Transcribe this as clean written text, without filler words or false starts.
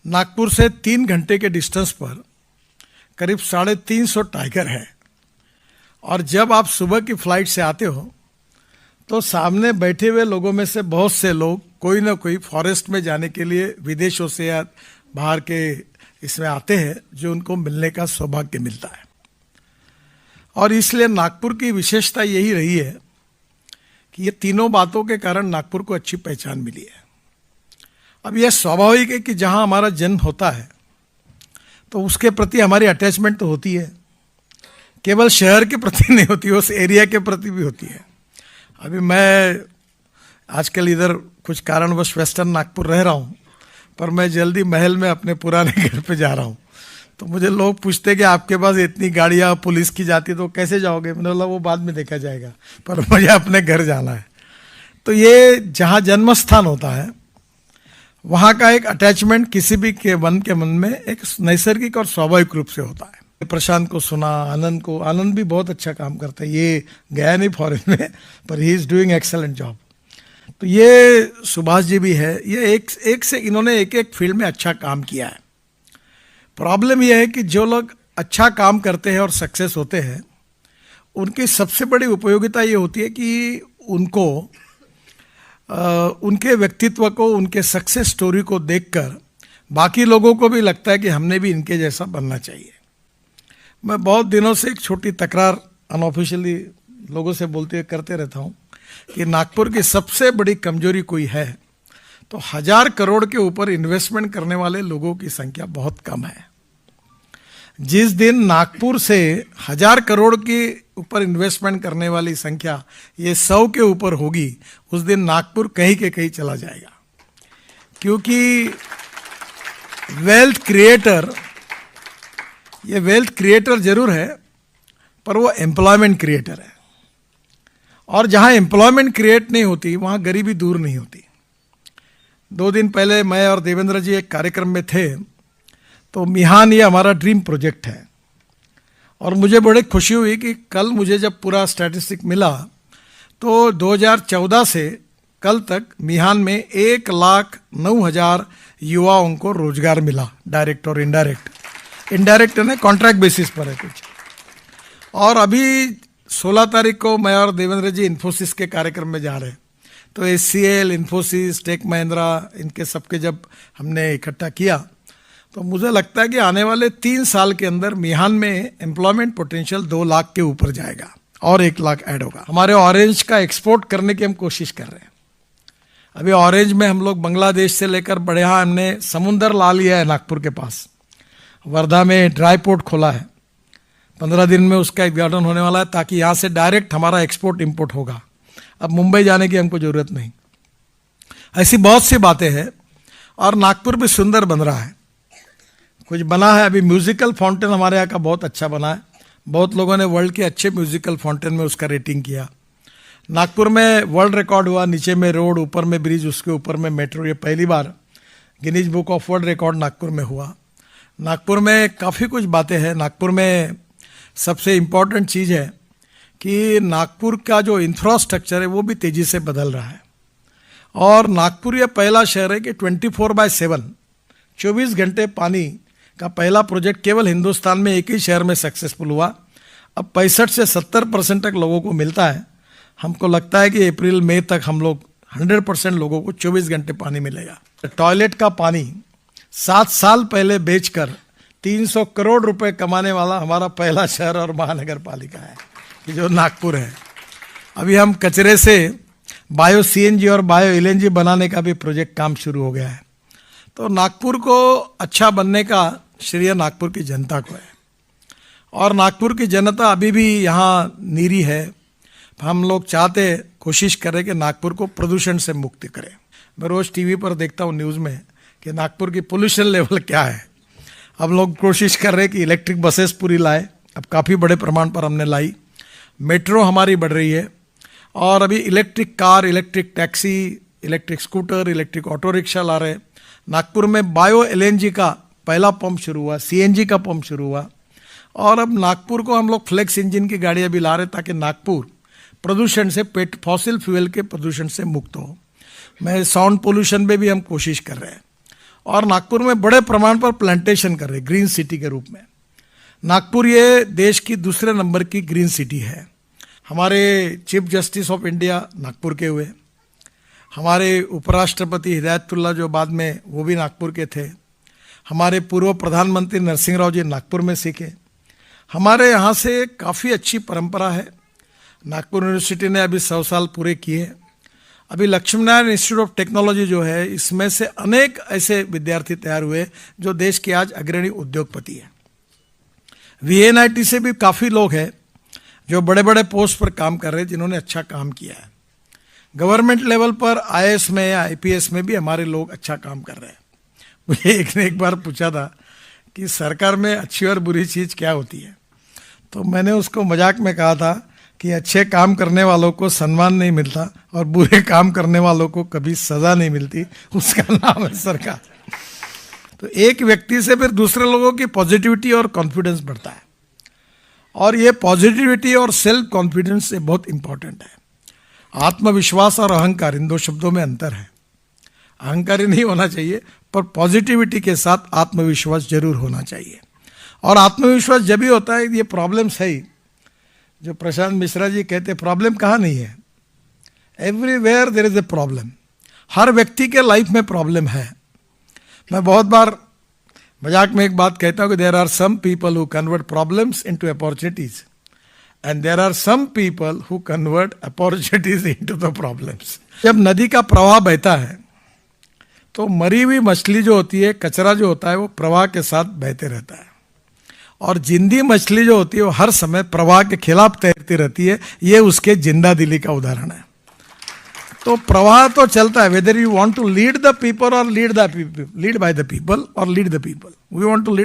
नागपुर से 3 घंटे के डिस्टेंस पर करीब 350 टाइगर है। और जब आप सुबह की फ्लाइट से आते हो तो सामने बैठे हुए लोगों में से बहुत से लोग कोई ना कोई फॉरेस्ट में जाने के लिए विदेशों से या बाहर के इसमें आते हैं, जो उनको मिलने का सौभाग्य मिलता है। और इसलिए नागपुर की विशेषता यही रही है कि ये तीनों बातों के कारण नागपुर को अच्छी पहचान मिली है। अब यह स्वाभाविक है कि जहां हमारा जन्म होता है तो उसके प्रति हमारी अटैचमेंट तो होती है, केवल शहर के प्रति नहीं होती, उस एरिया के प्रति भी होती है। अभी मैं आजकल इधर कुछ कारणवश वेस्टर्न नागपुर रह रहा हूँ, पर मैं जल्दी महल में अपने पुराने घर पे जा रहा हूँ। तो मुझे लोग पूछते कि आपके पास इतनी गाड़ियाँ पुलिस की जाती तो कैसे जाओगे? मैंने बोला वो बाद में देखा जाएगा, पर मुझे अपने घर जाना है। तो ये जहाँ जन्म स्थान होता है वहाँ का एक अटैचमेंट किसी भी के मन में एक नैसर्गिक और स्वाभाविक रूप से होता है। प्रशांत को सुना, आनंद भी बहुत अच्छा काम करता है। ये गया नहीं फॉरेन में, पर he is doing excellent job. तो ये सुभाष जी भी है, ये एक से इन्होंने एक फील्ड में अच्छा काम किया है। प्रॉब्लम यह है कि जो लोग अच्छा काम करते हैं और सक्सेस होते हैं, उनकी सबसे बड़ी उपयोगिता ये होती है कि उनको उनके व्यक्तित्व को, उनके सक्सेस स्टोरी को देखकर बाकी लोगों को भी लगता है कि हमने भी इनके जैसा बनना चाहिए। मैं बहुत दिनों से एक छोटी तकरार अनऑफिशियली लोगों से करते रहता हूँ कि नागपुर की सबसे बड़ी कमजोरी कोई है तो 1000 करोड़ के ऊपर इन्वेस्टमेंट करने वाले लोगों की संख्या बहुत कम है। जिस दिन नागपुर से 1000 करोड़ के ऊपर इन्वेस्टमेंट करने वाली संख्या ये 100 के ऊपर होगी, उस दिन नागपुर कहीं के कहीं चला जाएगा। क्योंकि वेल्थ क्रिएटर जरूर है, पर वो एम्प्लॉयमेंट क्रिएटर है। और जहां एम्प्लॉयमेंट क्रिएट नहीं होती वहां गरीबी दूर नहीं होती। 2 दिन पहले मैं और देवेंद्र जी एक कार्यक्रम में थे, तो मिहान ये हमारा ड्रीम प्रोजेक्ट है। और मुझे बड़ी खुशी हुई कि कल मुझे जब पूरा स्टैटिस्टिक मिला तो 2014 से कल तक मिहान में 1,09,000 युवाओं को रोजगार मिला, डायरेक्ट और इनडायरेक्ट ने कॉन्ट्रैक्ट बेसिस पर है कुछ। और अभी 16 तारीख को मैं और देवेंद्र जी इन्फोसिस के कार्यक्रम में जा रहे हैं। तो HCL, इन्फोसिस, टेक महिंद्रा, इनके सबके जब हमने इकट्ठा किया तो मुझे लगता है कि आने वाले 3 साल के अंदर मिहान में एम्प्लॉयमेंट पोटेंशियल 2 लाख के ऊपर जाएगा और 1 लाख ऐड होगा। हमारे ऑरेंज का एक्सपोर्ट करने की हम कोशिश कर रहे हैं। अभी ऑरेंज में हम लोग बांग्लादेश से लेकर बड़े, यहाँ हमने समुंदर ला लिया है नागपुर के पास। वर्धा में ड्राई पोर्ट खोला है, 15 दिन में उसका उद्घाटन होने वाला है, ताकि यहाँ से डायरेक्ट हमारा एक्सपोर्ट इंपोर्ट होगा। अब मुंबई जाने की हमको जरूरत नहीं। ऐसी बहुत सी बातें हैं। और नागपुर भी सुंदर बन रहा है, कुछ बना है। अभी म्यूजिकल फाउंटेन हमारे यहाँ का बहुत अच्छा बना है। बहुत लोगों ने वर्ल्ड के अच्छे म्यूजिकल फाउंटेन में उसका रेटिंग किया। नागपुर में वर्ल्ड रिकॉर्ड हुआ, नीचे में रोड, ऊपर में ब्रिज, उसके ऊपर में मेट्रो। ये पहली बार Guinness Book of World Record Nagpur में हुआ। नागपुर में काफ़ी कुछ बातें हैं। नागपुर में सबसे इम्पॉर्टेंट चीज़ है कि नागपुर का जो इंफ्रास्ट्रक्चर है वो भी तेज़ी से बदल रहा है। और नागपुर ये पहला शहर है कि 24/7 24 घंटे पानी का पहला प्रोजेक्ट केवल हिंदुस्तान में एक ही शहर में सक्सेसफुल हुआ। अब 65 से 70% तक लोगों को मिलता है। हमको लगता है कि अप्रैल मई तक हम लोग 100% लोगों को 24 घंटे पानी मिलेगा। टॉयलेट का पानी 7 साल पहले बेचकर 300 करोड़ रुपए कमाने वाला हमारा पहला शहर और महानगर पालिका है कि जो नागपुर है। अभी हम कचरे से बायो CNG और बायो LNG बनाने का भी प्रोजेक्ट काम शुरू हो गया है। तो नागपुर को अच्छा बनने का श्रेय नागपुर की जनता को है। और नागपुर की जनता अभी भी यहाँ नीरी है। हम लोग चाहते, कोशिश करें कि नागपुर को प्रदूषण से मुक्त करें। मैं रोज़ TV पर देखता हूँ न्यूज़ में कि नागपुर की पोल्यूशन लेवल क्या है। हम लोग कोशिश कर रहे हैं कि इलेक्ट्रिक बसेस पूरी लाए, अब काफ़ी बड़े प्रमाण पर हमने लाई। मेट्रो हमारी बढ़ रही है। और अभी electric car, electric taxi, electric scooter, electric auto rickshaw ला रहे। नागपुर में बायो LNG का पहला पंप शुरू हुआ, CNG का पंप शुरू हुआ। और अब नागपुर को हम लोग फ्लेक्स इंजन की गाड़ियाँ भी ला रहे ताकि नागपुर प्रदूषण से, फॉसिल फ्यूल के प्रदूषण से मुक्त हो। मैं साउंड पोल्यूशन पे भी हम कोशिश कर रहे हैं। और नागपुर में बड़े प्रमाण पर प्लांटेशन कर रहे, ग्रीन सिटी के रूप में। नागपुर ये देश की दूसरे नंबर की ग्रीन सिटी है। हमारे chief justice of India Nagpur के हुए, हमारे उपराष्ट्रपति हिदायतुल्लाह जो बाद में वो भी नागपुर के थे, हमारे पूर्व प्रधानमंत्री नरसिंह राव जी नागपुर में सीखे। हमारे यहाँ से काफ़ी अच्छी परंपरा है। नागपुर यूनिवर्सिटी ने अभी 100 साल पूरे किए। अभी लक्ष्मीनारायण इंस्टीट्यूट ऑफ टेक्नोलॉजी जो है, इसमें से अनेक ऐसे विद्यार्थी तैयार हुए जो देश के आज अग्रणी उद्योगपति हैं। VNIT से भी काफ़ी लोग हैं जो बड़े बड़े पोस्ट पर काम कर रहे हैं, जिन्होंने अच्छा काम किया है। गवर्नमेंट लेवल पर IAS में या IPS में भी हमारे लोग अच्छा काम कर रहे हैं। मुझे एक ने एक बार पूछा था कि सरकार में अच्छी और बुरी चीज़ क्या होती है, तो मैंने उसको मजाक में कहा था कि अच्छे काम करने वालों को सम्मान नहीं मिलता और बुरे काम करने वालों को कभी सज़ा नहीं मिलती, उसका नाम है सरकार। तो एक व्यक्ति से फिर दूसरे लोगों की पॉजिटिविटी और कॉन्फिडेंस बढ़ता है, और ये पॉजिटिविटी और सेल्फ कॉन्फिडेंस ये बहुत इंपॉर्टेंट है। आत्मविश्वास और अहंकार, इन दो शब्दों में अंतर है। अहंकारी नहीं होना चाहिए, पर पॉजिटिविटी के साथ आत्मविश्वास जरूर होना चाहिए। और आत्मविश्वास जब भी होता है, ये प्रॉब्लम्स है ही, जो प्रशांत मिश्रा जी कहते प्रॉब्लम कहाँ नहीं है, everywhere there is a problem. हर व्यक्ति के लाइफ में प्रॉब्लम है। मैं बहुत बार मजाक में एक बात कहता हूँ कि there are some people who convert problems into opportunities and there are some people who convert opportunities into the problems. जब नदी का प्रवाह बहता है तो मरी हुई मछली जो होती है, कचरा जो होता है, वो प्रवाह के साथ बहते रहता है, और जिंदी मछली जो होती है वो हर समय प्रवाह के खिलाफ तैरती रहती है। ये उसके जिंदा दिली का उदाहरण है। तो प्रवाह तो चलता है, whether you want to lead the people और लीड बाय द पीपल और lead the people, we want to lead